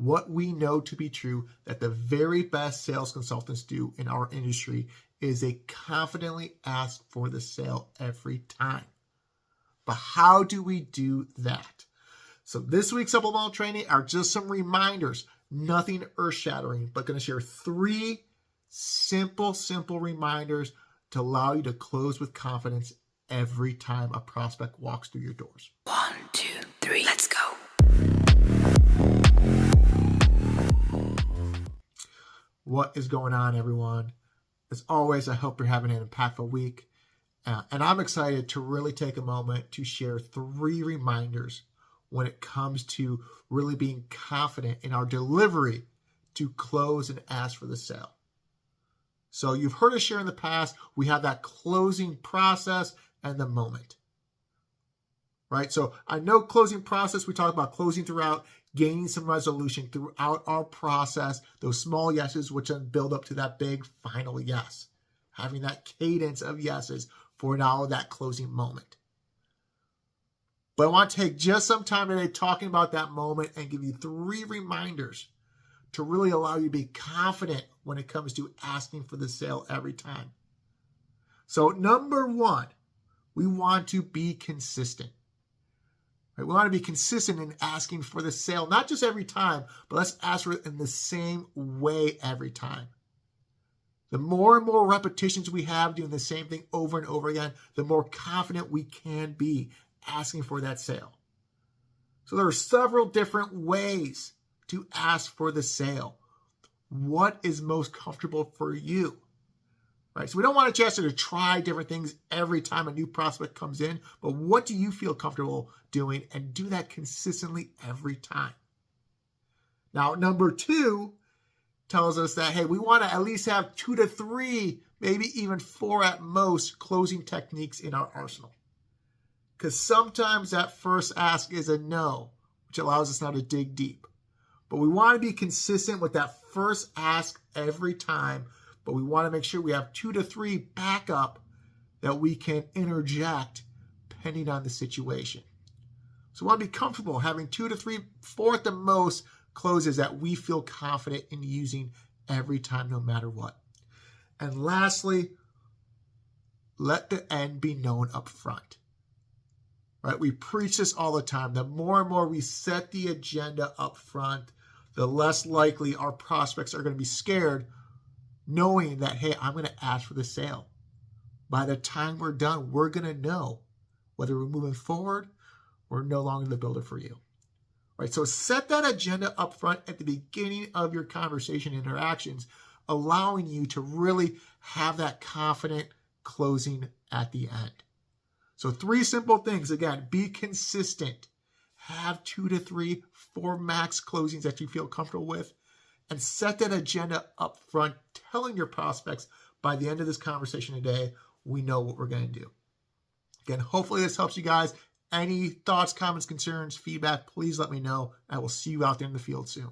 what we know to be true that the very best sales consultants do in our industry is they confidently ask for the sale every time. But how do we do that? So this week's supplemental training are just some reminders, nothing earth-shattering, but going to share 3 simple reminders to allow you to close with confidence every time a prospect walks through your doors. 1, 2, 3, let's go. What is going on, everyone? As always, I hope you're having an impactful week. And I'm excited to really take a moment to share 3 reminders when it comes to really being confident in our delivery to close and ask for the sale. So you've heard us share in the past, we have that closing process and the moment, right? So I know closing process, we talk about closing throughout, gaining some resolution throughout our process, those small yeses, which then build up to that big final yes, having that cadence of yeses for now that closing moment. But I want to take just some time today talking about that moment and give you 3 reminders to really allow you to be confident when it comes to asking for the sale every time. So number 1, we want to be consistent. Right? We want to be consistent in asking for the sale, not just every time, but let's ask for it in the same way every time. The more and more repetitions we have doing the same thing over and over again, the more confident we can be asking for that sale. So there are several different ways to ask for the sale. What is most comfortable for you? Right? So we don't want you to try different things every time a new prospect comes in, but what do you feel comfortable doing, and do that consistently every time. Now, number 2 tells us that, hey, we want to at least have 2 to 3, maybe even 4 at most closing techniques in our arsenal. Because sometimes that first ask is a no, which allows us now to dig deep. But we want to be consistent with that first ask every time, but we want to make sure we have 2 to 3 backup that we can interject depending on the situation. So we want to be comfortable having 2 to 3, 4 at the most closes that we feel confident in using every time, no matter what. And lastly, let the end be known up front. Right? We preach this all the time. The more and more we set the agenda up front, the less likely our prospects are going to be scared knowing that, hey, I'm going to ask for the sale. By the time we're done, we're going to know whether we're moving forward or no longer the builder for you. Right? So set that agenda up front at the beginning of your conversation interactions, allowing you to really have that confident closing at the end. So 3 simple things. Again, be consistent. Have 2 to 3, 4 max closings that you feel comfortable with, and set that agenda up front, telling your prospects by the end of this conversation today, we know what we're going to do. Again, hopefully this helps you guys. Any thoughts, comments, concerns, feedback, please let me know. I will see you out there in the field soon.